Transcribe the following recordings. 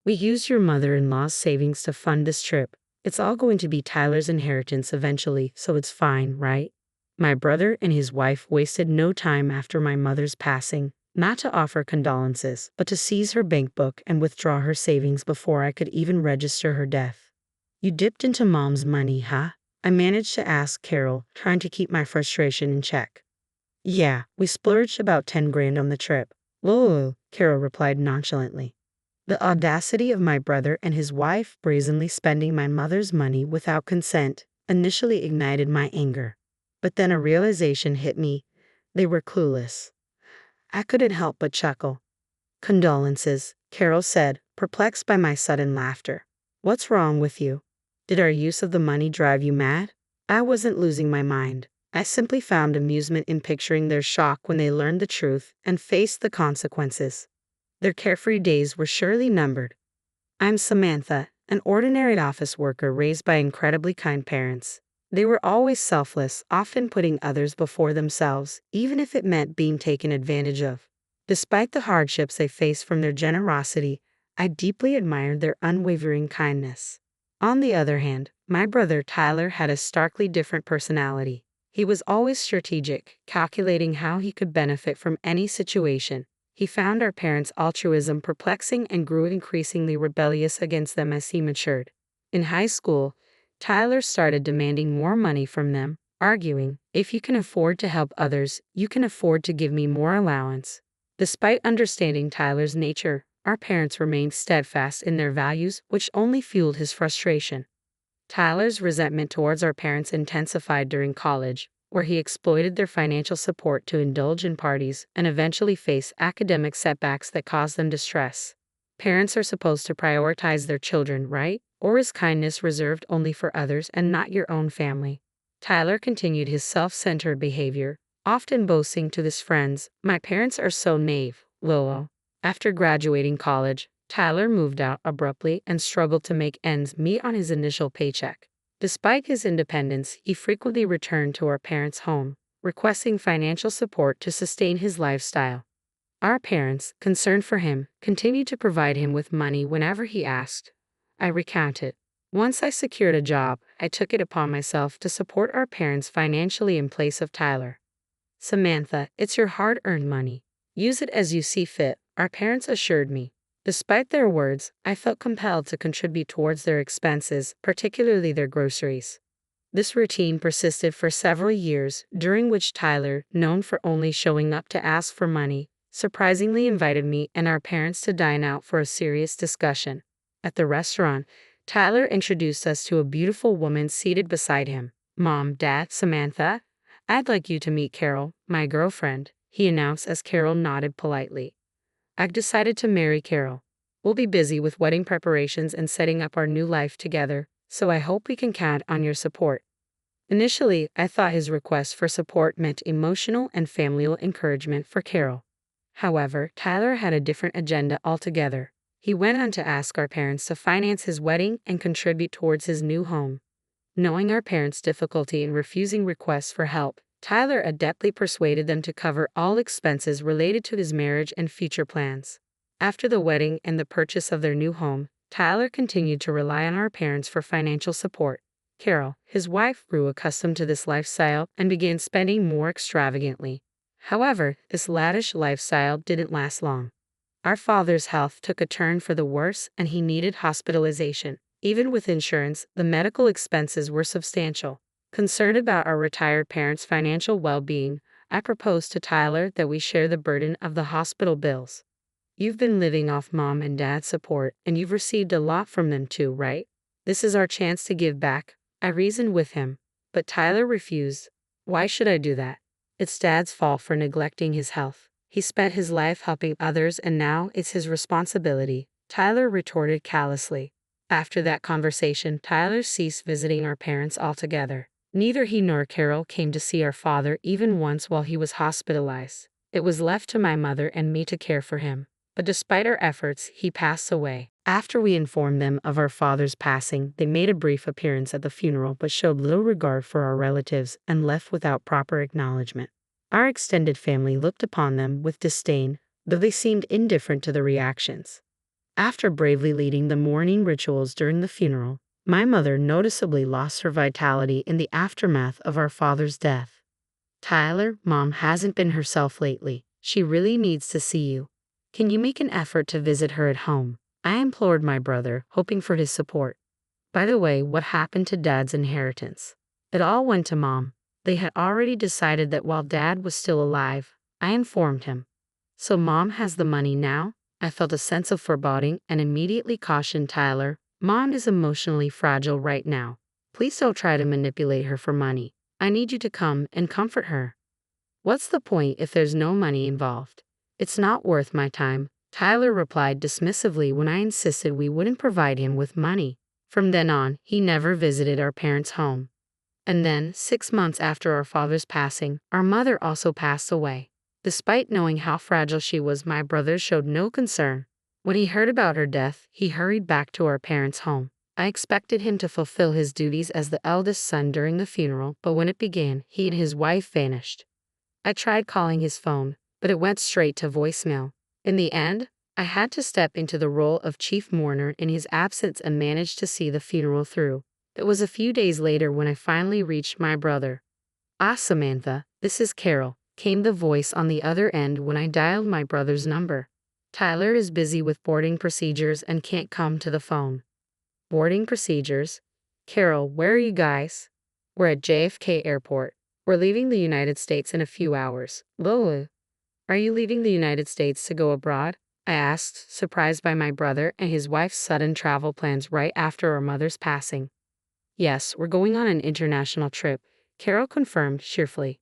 We used your mother-in-law's savings to fund this trip. It's all going to be Tyler's inheritance eventually, so it's fine, right? My brother and his wife wasted no time after my mother's passing, not to offer condolences, but to seize her bank book and withdraw her savings before I could even register her death. You dipped into mom's money, huh? I managed to ask Carol, trying to keep my frustration in check. Yeah, we splurged about 10 grand on the trip. Whoa, Carol replied nonchalantly. The audacity of my brother and his wife brazenly spending my mother's money without consent initially ignited my anger. But then a realization hit me. They were clueless. I couldn't help but chuckle. Condolences, Carol said, perplexed by my sudden laughter. What's wrong with you? Did our use of the money drive you mad? I wasn't losing my mind. I simply found amusement in picturing their shock when they learned the truth and faced the consequences. Their carefree days were surely numbered. I'm Samantha, an ordinary office worker raised by incredibly kind parents. They were always selfless, often putting others before themselves, even if it meant being taken advantage of. Despite the hardships they faced from their generosity, I deeply admired their unwavering kindness. On the other hand, my brother Tyler had a starkly different personality. He was always strategic, calculating how he could benefit from any situation. He found our parents' altruism perplexing and grew increasingly rebellious against them as he matured. In high school, Tyler started demanding more money from them, arguing, "If you can afford to help others, you can afford to give me more allowance." Despite understanding Tyler's nature, our parents remained steadfast in their values, which only fueled his frustration. Tyler's resentment towards our parents intensified during college, where he exploited their financial support to indulge in parties and eventually face academic setbacks that caused them distress. Parents are supposed to prioritize their children, right? Or is kindness reserved only for others and not your own family? Tyler continued his self-centered behavior, often boasting to his friends, "My parents are so naive, lol." After graduating college, Tyler moved out abruptly and struggled to make ends meet on his initial paycheck. Despite his independence, he frequently returned to our parents' home, requesting financial support to sustain his lifestyle. Our parents, concerned for him, continued to provide him with money whenever he asked. I recounted. Once I secured a job, I took it upon myself to support our parents financially in place of Tyler. Samantha, it's your hard-earned money. Use it as you see fit, our parents assured me. Despite their words, I felt compelled to contribute towards their expenses, particularly their groceries. This routine persisted for several years, during which Tyler, known for only showing up to ask for money, surprisingly invited me and our parents to dine out for a serious discussion. At the restaurant, Tyler introduced us to a beautiful woman seated beside him. "Mom, Dad, Samantha, I'd like you to meet Carol, my girlfriend," he announced as Carol nodded politely. "I've decided to marry Carol. We'll be busy with wedding preparations and setting up our new life together, so I hope we can count on your support." Initially, I thought his request for support meant emotional and familial encouragement for Carol. However, Tyler had a different agenda altogether. He went on to ask our parents to finance his wedding and contribute towards his new home. Knowing our parents' difficulty in refusing requests for help, Tyler adeptly persuaded them to cover all expenses related to his marriage and future plans. After the wedding and the purchase of their new home, Tyler continued to rely on our parents for financial support. Carol, his wife, grew accustomed to this lifestyle and began spending more extravagantly. However, this lavish lifestyle didn't last long. Our father's health took a turn for the worse and he needed hospitalization. Even with insurance, the medical expenses were substantial. Concerned about our retired parents' financial well-being, I proposed to Tyler that we share the burden of the hospital bills. "You've been living off Mom and Dad's support, and you've received a lot from them too, right? This is our chance to give back," I reasoned with him. But Tyler refused. "Why should I do that? It's Dad's fault for neglecting his health. He spent his life helping others and now it's his responsibility," Tyler retorted callously. After that conversation, Tyler ceased visiting our parents altogether. Neither he nor Carol came to see our father even once while he was hospitalized. It was left to my mother and me to care for him. But despite our efforts, he passed away. After we informed them of our father's passing, they made a brief appearance at the funeral but showed little regard for our relatives and left without proper acknowledgement. Our extended family looked upon them with disdain, though they seemed indifferent to the reactions. After bravely leading the mourning rituals during the funeral, my mother noticeably lost her vitality in the aftermath of our father's death. Tyler, Mom hasn't been herself lately. She really needs to see you. Can you make an effort to visit her at home? I implored my brother, hoping for his support. By the way, what happened to Dad's inheritance? It all went to Mom. They had already decided that while Dad was still alive, I informed him. So Mom has the money now? I felt a sense of foreboding and immediately cautioned Tyler. Mom is emotionally fragile right now. Please don't try to manipulate her for money. I need you to come and comfort her. What's the point if there's no money involved? It's not worth my time, Tyler replied dismissively when I insisted we wouldn't provide him with money. From then on, he never visited our parents' home. And then, 6 months after our father's passing, our mother also passed away. Despite knowing how fragile she was, my brother showed no concern. When he heard about her death, he hurried back to our parents' home. I expected him to fulfill his duties as the eldest son during the funeral, but when it began, he and his wife vanished. I tried calling his phone, but it went straight to voicemail. In the end, I had to step into the role of chief mourner in his absence and managed to see the funeral through. It was a few days later when I finally reached my brother. "Ah, Samantha, this is Carol," came the voice on the other end when I dialed my brother's number. "Tyler is busy with boarding procedures and can't come to the phone." "Boarding procedures? Carol, where are you guys?" "We're at JFK Airport. We're leaving the United States in a few hours." "Lol. Are you leaving the United States to go abroad?" I asked, surprised by my brother and his wife's sudden travel plans right after our mother's passing. "Yes, we're going on an international trip," Carol confirmed cheerfully.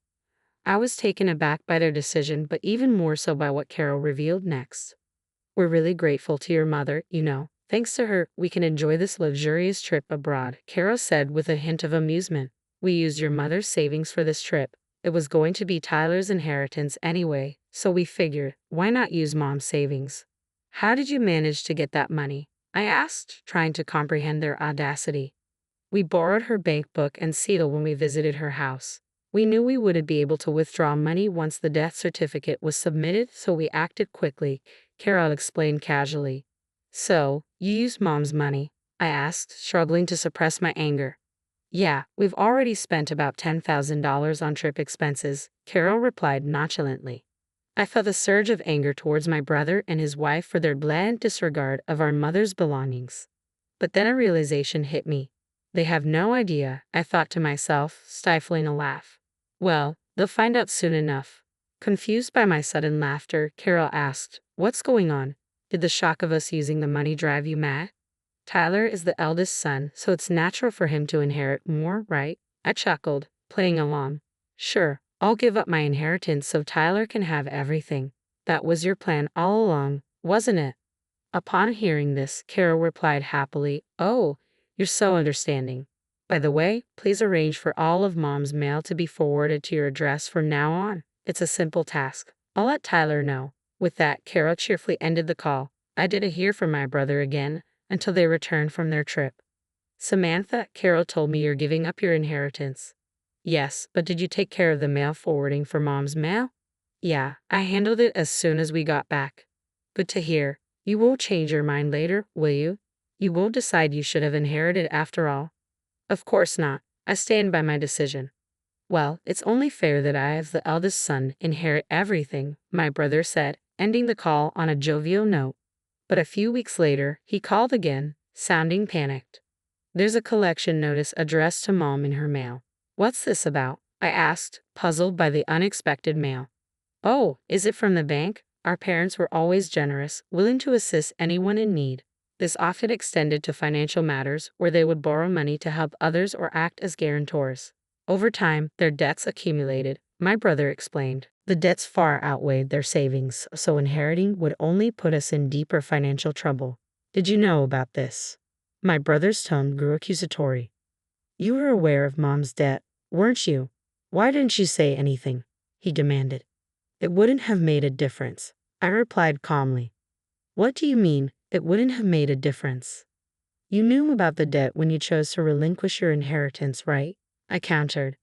I was taken aback by their decision, but even more so by what Carol revealed next. "We're really grateful to your mother, you know. Thanks to her, we can enjoy this luxurious trip abroad," Carol said with a hint of amusement. "We used your mother's savings for this trip. It was going to be Tyler's inheritance anyway, so we figured, why not use Mom's savings?" "How did you manage to get that money?" I asked, trying to comprehend their audacity. "We borrowed her bank book and seal when we visited her house. We knew we wouldn't be able to withdraw money once the death certificate was submitted, so we acted quickly," Carol explained casually. "So, you used Mom's money?" I asked, struggling to suppress my anger. "Yeah, we've already spent about $10,000 on trip expenses," Carol replied nonchalantly. I felt a surge of anger towards my brother and his wife for their blatant disregard of our mother's belongings. But then a realization hit me. They have no idea, I thought to myself, stifling a laugh. "Well, they'll find out soon enough." Confused by my sudden laughter, Carol asked, "What's going on? Did the shock of us using the money drive you mad?" "Tyler is the eldest son, so it's natural for him to inherit more, right?" I chuckled, playing along. "Sure, I'll give up my inheritance so Tyler can have everything. That was your plan all along, wasn't it?" Upon hearing this, Carol replied happily, "Oh, you're so understanding. By the way, please arrange for all of Mom's mail to be forwarded to your address from now on. It's a simple task. I'll let Tyler know." With that, Carol cheerfully ended the call. I didn't hear from my brother again until they returned from their trip. "Samantha, Carol told me you're giving up your inheritance." "Yes, but did you take care of the mail forwarding for Mom's mail?" "Yeah, I handled it as soon as we got back." "Good to hear. You won't change your mind later, will you? You won't decide you should have inherited after all?" "Of course not. I stand by my decision." "Well, it's only fair that I, as the eldest son, inherit everything," my brother said, ending the call on a jovial note. But a few weeks later, he called again, sounding panicked. "There's a collection notice addressed to Mom in her mail." "What's this about?" I asked, puzzled by the unexpected mail. "Oh, is it from the bank? Our parents were always generous, willing to assist anyone in need. This often extended to financial matters, where they would borrow money to help others or act as guarantors. Over time, their debts accumulated," my brother explained. "The debts far outweighed their savings, so inheriting would only put us in deeper financial trouble." "Did you know about this?" My brother's tone grew accusatory. "You were aware of Mom's debt, weren't you? Why didn't you say anything?" he demanded. "It wouldn't have made a difference," I replied calmly. "What do you mean, it wouldn't have made a difference?" "You knew about the debt when you chose to relinquish your inheritance, right?" I countered.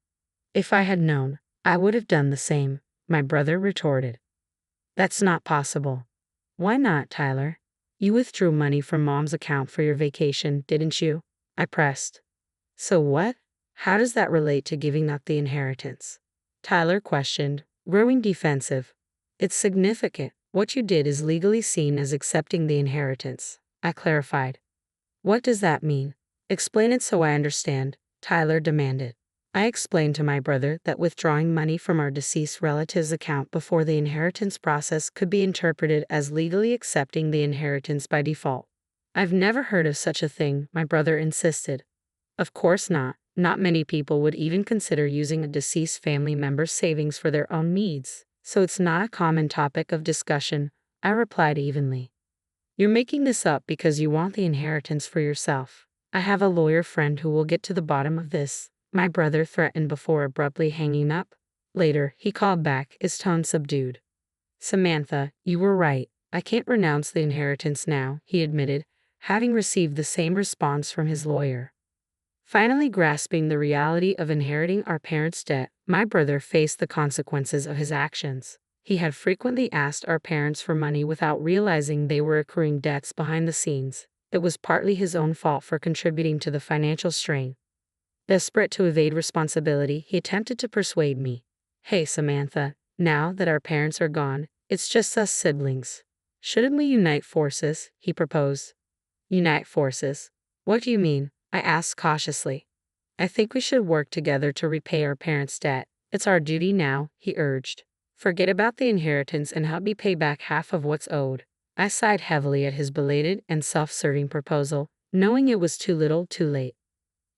"If I had known, I would have done the same," my brother retorted. "That's not possible." "Why not, Tyler?" You withdrew money from mom's account for your vacation, didn't you? I pressed. So what? How does that relate to giving up the inheritance? Tyler questioned, growing defensive. It's significant. What you did is legally seen as accepting the inheritance, I clarified. What does that mean? Explain it so I understand, Tyler demanded. I explained to my brother that withdrawing money from our deceased relative's account before the inheritance process could be interpreted as legally accepting the inheritance by default. I've never heard of such a thing, my brother insisted. Of course not. Not many people would even consider using a deceased family member's savings for their own needs, so it's not a common topic of discussion, I replied evenly. You're making this up because you want the inheritance for yourself. I have a lawyer friend who will get to the bottom of this, my brother threatened before abruptly hanging up. Later, he called back, his tone subdued. Samantha, you were right. I can't renounce the inheritance now, he admitted, having received the same response from his lawyer. Finally grasping the reality of inheriting our parents' debt, my brother faced the consequences of his actions. He had frequently asked our parents for money without realizing they were accruing debts behind the scenes. It was partly his own fault for contributing to the financial strain. Desperate to evade responsibility, he attempted to persuade me. Hey, Samantha, now that our parents are gone, it's just us siblings. Shouldn't we unite forces? He proposed. Unite forces? What do you mean? I asked cautiously. I think we should work together to repay our parents' debt. It's our duty now, he urged. Forget about the inheritance and help me pay back half of what's owed. I sighed heavily at his belated and self-serving proposal, knowing it was too little, too late.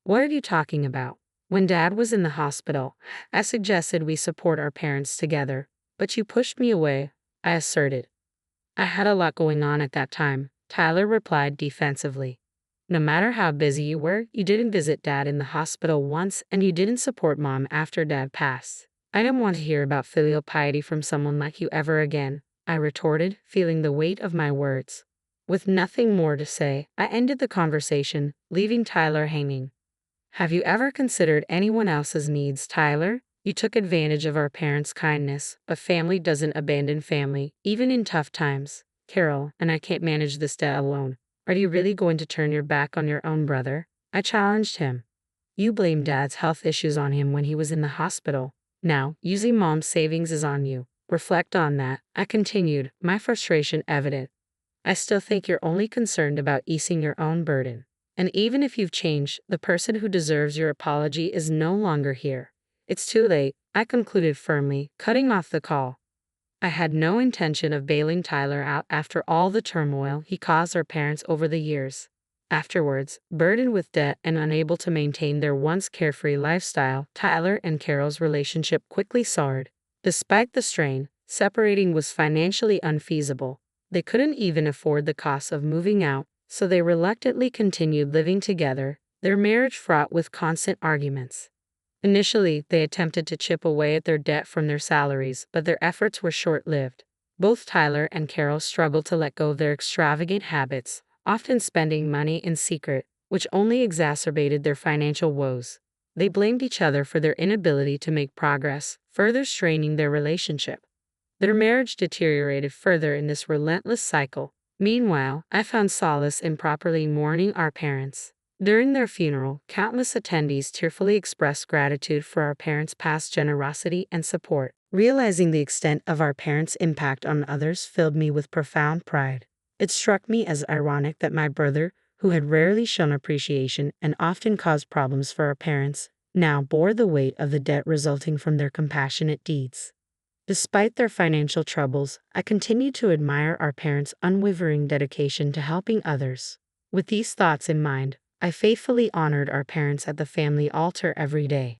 What are you talking about? When Dad was in the hospital, I suggested we support our parents together, but you pushed me away, I asserted. I had a lot going on at that time, Tyler replied defensively. No matter how busy you were, you didn't visit Dad in the hospital once and you didn't support Mom after Dad passed. I didn't want to hear about filial piety from someone like you ever again, I retorted, feeling the weight of my words. With nothing more to say, I ended the conversation, leaving Tyler hanging. Have you ever considered anyone else's needs, Tyler? You took advantage of our parents' kindness, but family doesn't abandon family, even in tough times. Carol, and I can't manage this debt alone. Are you really going to turn your back on your own brother? I challenged him. You blamed Dad's health issues on him when he was in the hospital. Now, using Mom's savings is on you. Reflect on that, I continued, my frustration evident. I still think you're only concerned about easing your own burden. And even if you've changed, the person who deserves your apology is no longer here. It's too late, I concluded firmly, cutting off the call. I had no intention of bailing Tyler out after all the turmoil he caused our parents over the years. Afterwards, burdened with debt and unable to maintain their once carefree lifestyle, Tyler and Carol's relationship quickly soured. Despite the strain, separating was financially unfeasible. They couldn't even afford the cost of moving out, so they reluctantly continued living together, their marriage fraught with constant arguments. Initially, they attempted to chip away at their debt from their salaries, but their efforts were short-lived. Both Tyler and Carol struggled to let go of their extravagant habits, often spending money in secret, which only exacerbated their financial woes. They blamed each other for their inability to make progress, further straining their relationship. Their marriage deteriorated further in this relentless cycle. Meanwhile, I found solace in properly mourning our parents. During their funeral, countless attendees tearfully expressed gratitude for our parents' past generosity and support. Realizing the extent of our parents' impact on others filled me with profound pride. It struck me as ironic that my brother, who had rarely shown appreciation and often caused problems for our parents, now bore the weight of the debt resulting from their compassionate deeds. Despite their financial troubles, I continued to admire our parents' unwavering dedication to helping others. With these thoughts in mind, I faithfully honored our parents at the family altar every day.